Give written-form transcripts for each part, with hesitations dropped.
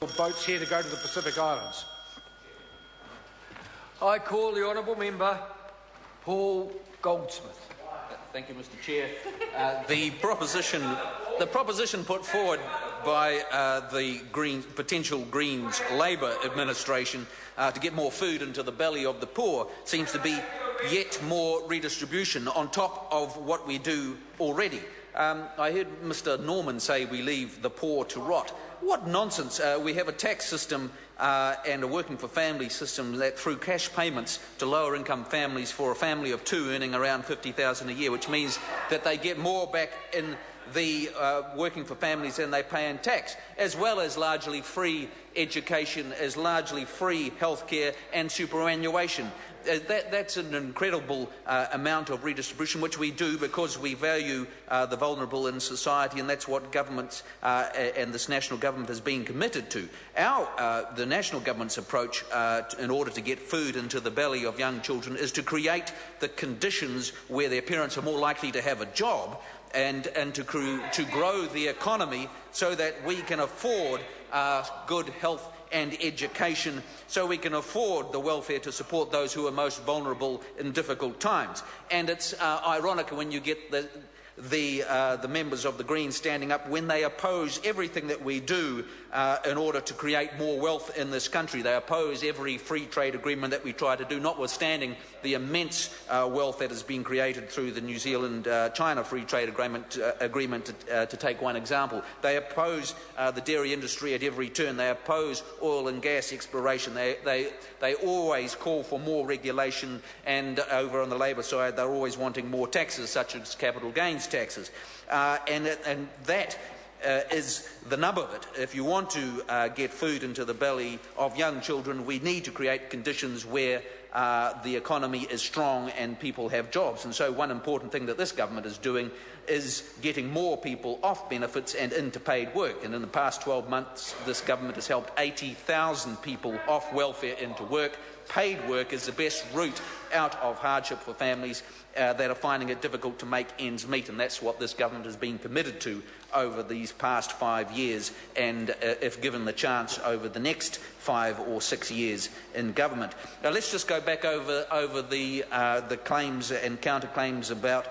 Boats here to go to the Pacific Islands. I call the honourable member Paul Goldsmith. Thank you, Mr. Chair. The proposition put forward by the potential Greens Labour administration to get more food into the belly of the poor seems to be yet more redistribution on top of what we do already. I heard Mr. Norman say we leave the poor to rot. What nonsense. We have a tax system and a working for family system that through cash payments to lower income families for a family of two earning around $50,000 a year, which means that they get more back in the working for families than they pay in tax, as well as largely free education, as largely free healthcare and superannuation. That's an incredible amount of redistribution, which we do because we value the vulnerable in society, and that's what governments and this national government has been committed to. The national government's approach in order to get food into the belly of young children is to create the conditions where their parents are more likely to have a job and to grow the economy so that we can afford good health and education, so we can afford the welfare to support those who are most vulnerable in difficult times. And it's ironic when you get the members of the Greens standing up when they oppose everything that we do in order to create more wealth in this country. They oppose every free trade agreement that we try to do, notwithstanding the immense wealth that has been created through the New Zealand-China free trade agreement to take one example. They oppose the dairy industry at every turn. They oppose oil and gas exploration. They always call for more regulation, and over on the Labour side they're always wanting more taxes, such as capital gains taxes. And that is the nub of it. If you want to get food into the belly of young children, we need to create conditions where the economy is strong and people have jobs. And so one important thing that this government is doing is getting more people off benefits and into paid work. And in the past 12 months, this government has helped 80,000 people off welfare into work. Paid work is the best route out of hardship for families that are finding it difficult to make ends meet, and that's what this government has been committed to over these past 5 years, and if given the chance, over the next 5 or 6 years in government. Now let's just go back over the claims and counterclaims about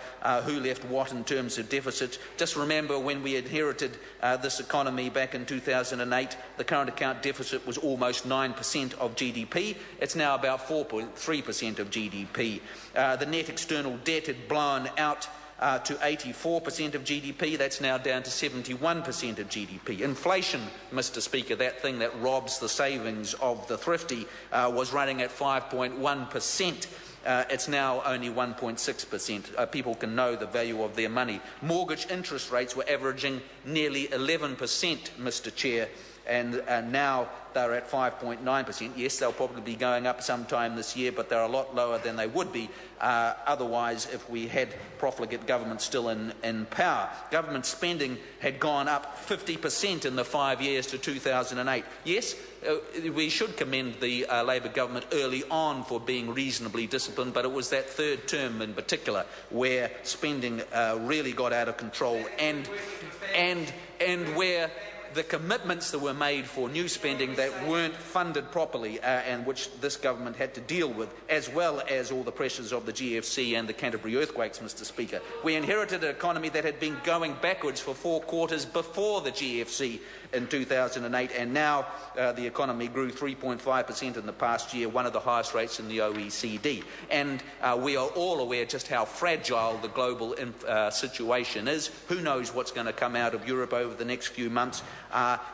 who left what in terms of deficits. Just remember, when we inherited this economy back in 2008, the current account deficit was almost 9% of GDP. It's now about 4.3% of GDP. The net external debt had blown out to 84% of GDP. That's now down to 71% of GDP. Inflation, Mr. Speaker, that thing that robs the savings of the thrifty, was running at 5.1%. It's now only 1.6%. People can know the value of their money. Mortgage interest rates were averaging nearly 11%, Mr. Chair, and now they're at 5.9%. Yes, they'll probably be going up sometime this year, but they're a lot lower than they would be otherwise if we had profligate government still in power. Government spending had gone up 50% in the 5 years to 2008. Yes, we should commend the Labour government early on for being reasonably disciplined, but it was that third term in particular where spending really got out of control, and where the commitments that were made for new spending that weren't funded properly and which this government had to deal with, as well as all the pressures of the GFC and the Canterbury earthquakes, Mr. Speaker. We inherited an economy that had been going backwards for 4 quarters before the GFC in 2008, and now the economy grew 3.5% in the past year, one of the highest rates in the OECD. And we are all aware just how fragile the global situation is. Who knows what's going to come out of Europe over the next few months.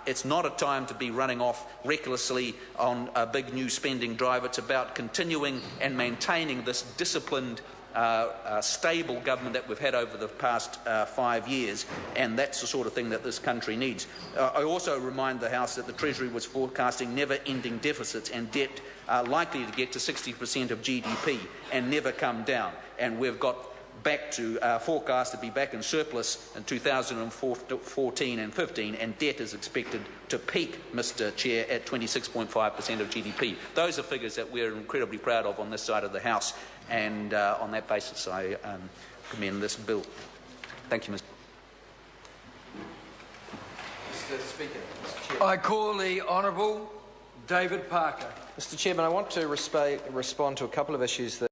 It's not a time to be running off recklessly on a big new spending drive. It's about continuing and maintaining this disciplined, stable government that we've had over the past 5 years, and that's the sort of thing that this country needs. I also remind the House that the Treasury was forecasting never-ending deficits and debt likely to get to 60% of GDP and never come down, and we've got back to forecast to be back in surplus in 2014 and 15, and debt is expected to peak, Mr. Chair, at 26.5% of GDP. Those are figures that we're incredibly proud of on this side of the House, and on that basis I commend this bill. Thank you, Mr. Speaker. Mr. Chair. I call the Honourable David Parker. Mr. Chairman, I want to respond to a couple of issues that